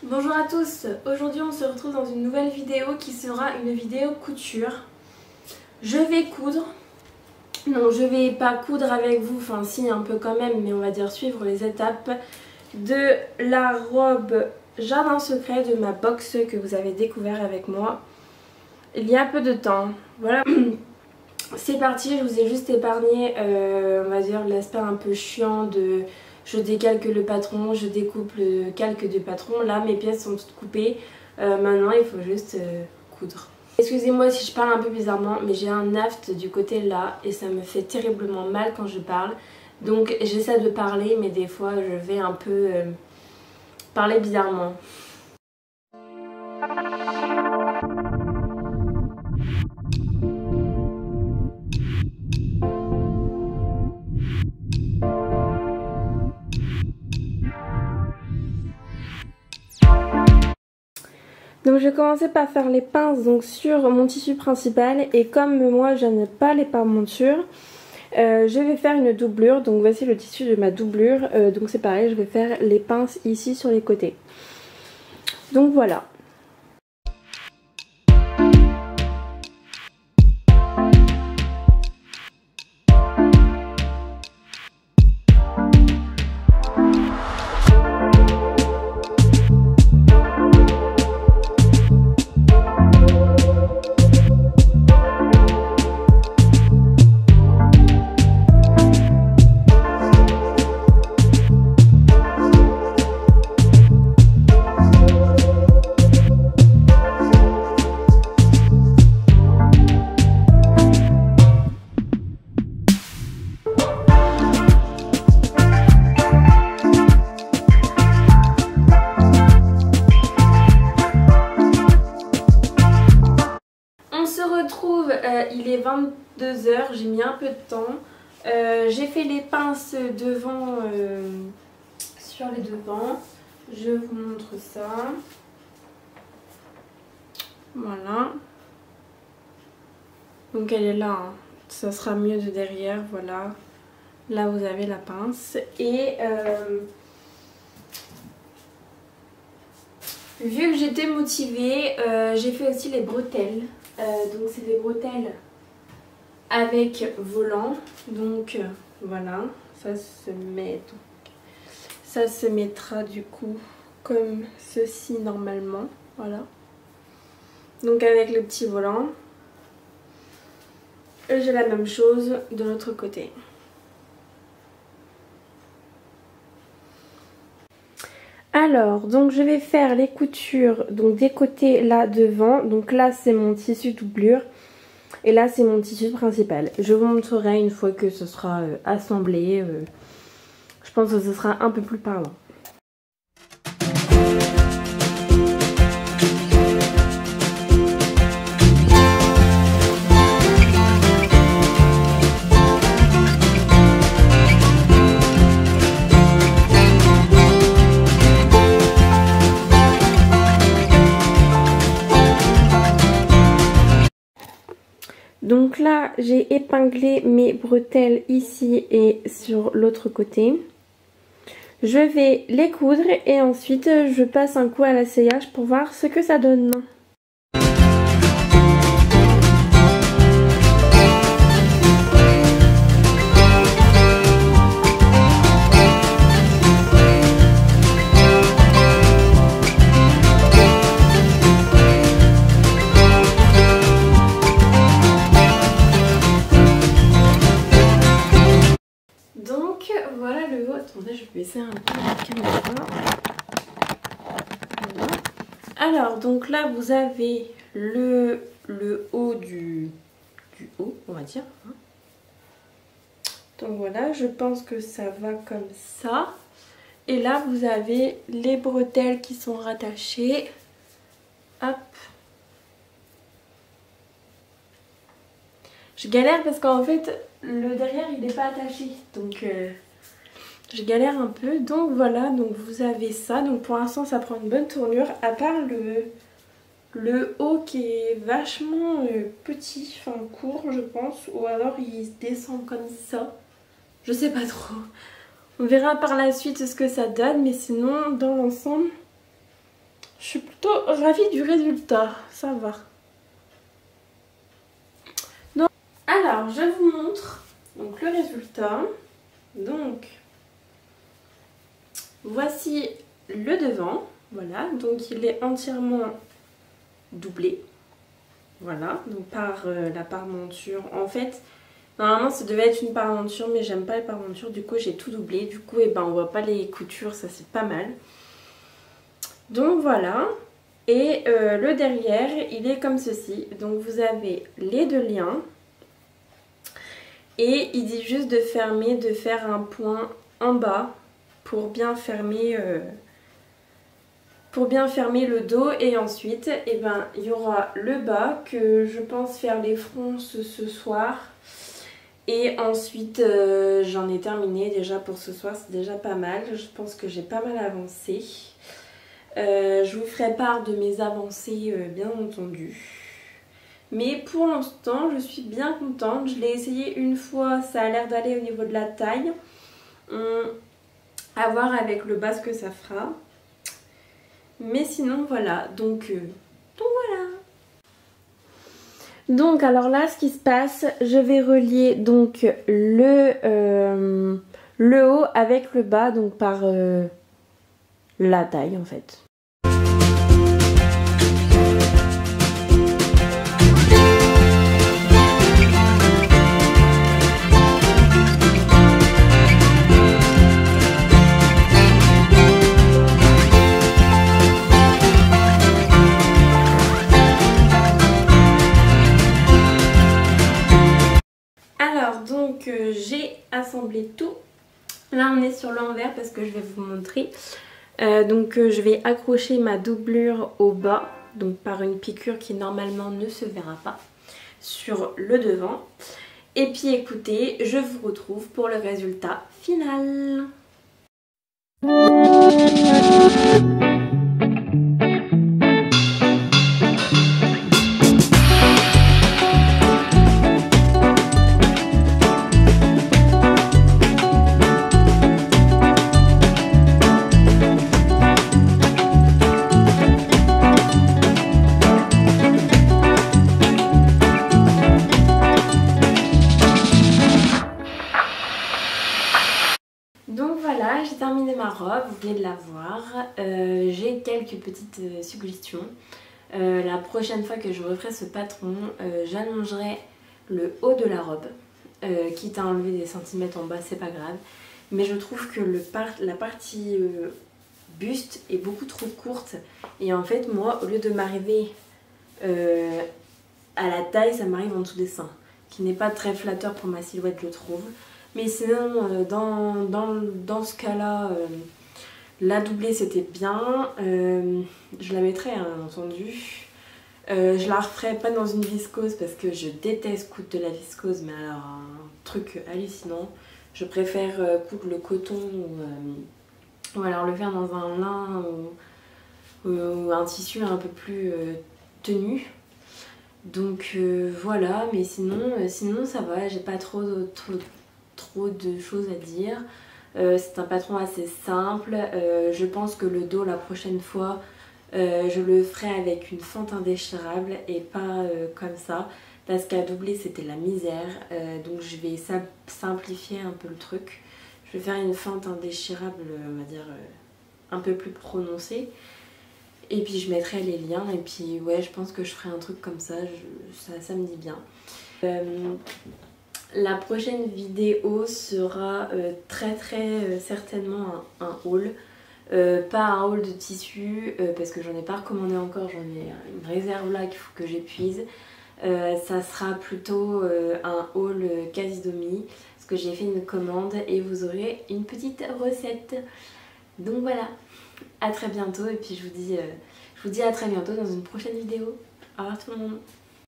Bonjour à tous, aujourd'hui on se retrouve dans une nouvelle vidéo qui sera une vidéo couture. Je vais coudre, non je vais pas coudre avec vous, enfin si un peu quand même, mais on va dire suivre les étapes de la robe Jardin Secret de ma box que vous avez découvert avec moi il y a peu de temps. Voilà, c'est parti, je vous ai juste épargné on va dire l'aspect un peu chiant de... Je décalque le patron, je découpe le calque du patron. Là, mes pièces sont toutes coupées. Maintenant, il faut juste coudre. Excusez-moi si je parle un peu bizarrement, mais j'ai un aft du côté là et ça me fait terriblement mal quand je parle. Donc, j'essaie de parler, mais des fois, je vais un peu parler bizarrement. Donc je vais commencer par faire les pinces donc sur mon tissu principal et comme moi je n'ai pas les par-montures, je vais faire une doublure. Donc voici le tissu de ma doublure, donc c'est pareil, je vais faire les pinces ici sur les côtés. Donc voilà. Il est 22h, j'ai mis un peu de temps. J'ai fait les pinces devant sur les devants. Je vous montre ça. Voilà. Donc elle est là, hein. Ça sera mieux de derrière, voilà. Là vous avez la pince. Et vu que j'étais motivée, j'ai fait aussi les bretelles. Donc c'est des bretelles avec volant. Donc voilà, ça se met. Donc, ça se mettra du coup comme ceci normalement. Voilà. Donc avec le petit volant. Et j'ai la même chose de l'autre côté. Alors, donc je vais faire les coutures donc des côtés là devant. Donc là c'est mon tissu doublure et là c'est mon tissu principal. Je vous montrerai une fois que ce sera assemblé. Je pense que ce sera un peu plus parlant. Donc là, j'ai épinglé mes bretelles ici et sur l'autre côté. Je vais les coudre et ensuite je passe un coup à l'asseyage pour voir ce que ça donne. Voilà le haut. Attendez, je vais baisser un peu la caméra. Voilà. Alors, donc là, vous avez le haut du haut, on va dire. Donc voilà, je pense que ça va comme ça. Et là, vous avez les bretelles qui sont rattachées. Hop. Je galère parce qu'en fait, le derrière, il n'est pas attaché. Donc... je galère un peu, donc voilà, donc vous avez ça. Donc pour l'instant ça prend une bonne tournure, à part le haut qui est vachement petit, enfin court je pense, ou alors il descend comme ça, je sais pas trop. On verra par la suite ce que ça donne, mais sinon dans l'ensemble ravie du résultat, ça va. Donc, alors, je vous montre donc, le résultat. Donc, voici le devant. Voilà, donc il est entièrement doublé. Voilà, donc par la parmenture. En fait, normalement ça devait être une parmenture, mais j'aime pas les parmentures. Du coup, j'ai tout doublé. Du coup, on voit pas les coutures, ça c'est pas mal. Donc voilà. Et le derrière, il est comme ceci. Donc vous avez les deux liens. Et il dit juste de fermer, de faire un point en bas pour bien fermer le dos. Et ensuite, il y aura le bas que je pense faire les fronces ce soir. Et ensuite, j'en ai terminé déjà pour ce soir, c'est déjà pas mal. Je pense que j'ai pas mal avancé. Je vous ferai part de mes avancées, bien entendu. Mais pour l'instant, je suis bien contente. Je l'ai essayé une fois, ça a l'air d'aller au niveau de la taille. À voir avec le bas ce que ça fera. Mais sinon, voilà. Donc voilà. Donc alors là, ce qui se passe, je vais relier donc le haut avec le bas, donc par la taille en fait. J'ai assemblé tout. Là on est sur l'envers parce que je vais vous montrer. Je vais accrocher ma doublure au bas, donc par une piqûre qui normalement ne se verra pas sur le devant. Et puis écoutez, je vous retrouve pour le résultat final. Donc voilà, j'ai terminé ma robe, vous venez de la voir. J'ai quelques petites suggestions. La prochaine fois que je referai ce patron, j'allongerai le haut de la robe. Quitte à enlever des centimètres en bas, c'est pas grave. Mais je trouve que la partie buste est beaucoup trop courte. Et en fait, moi, au lieu de m'arriver à la taille, ça m'arrive en dessous des seins. Qui n'est pas très flatteur pour ma silhouette, je trouve. Mais sinon, dans ce cas-là, la doublée c'était bien. Je la mettrai, hein, bien entendu. Je la referai pas dans une viscose parce que je déteste coudre de la viscose, mais alors un truc hallucinant. Je préfère coudre le coton ou alors le faire dans un lin ou un tissu un peu plus tenu. Donc voilà, mais sinon ça va, j'ai pas trop de choses à dire. C'est un patron assez simple. Je pense que le dos la prochaine fois je le ferai avec une fente indéchirable et pas comme ça parce qu'à doubler c'était la misère. Donc je vais simplifier un peu le truc. Je vais faire une fente indéchirable, on va dire un peu plus prononcée. Et puis je mettrai les liens et puis ouais, je pense que je ferai un truc comme ça, ça me dit bien. La prochaine vidéo sera très certainement un haul. Pas un haul de tissu parce que j'en ai pas recommandé encore, j'en ai une réserve là qu'il faut que j'épuise. Ça sera plutôt un haul quasi-demi parce que j'ai fait une commande et vous aurez une petite recette. Donc voilà, à très bientôt et puis je vous dis à très bientôt dans une prochaine vidéo. Au revoir tout le monde.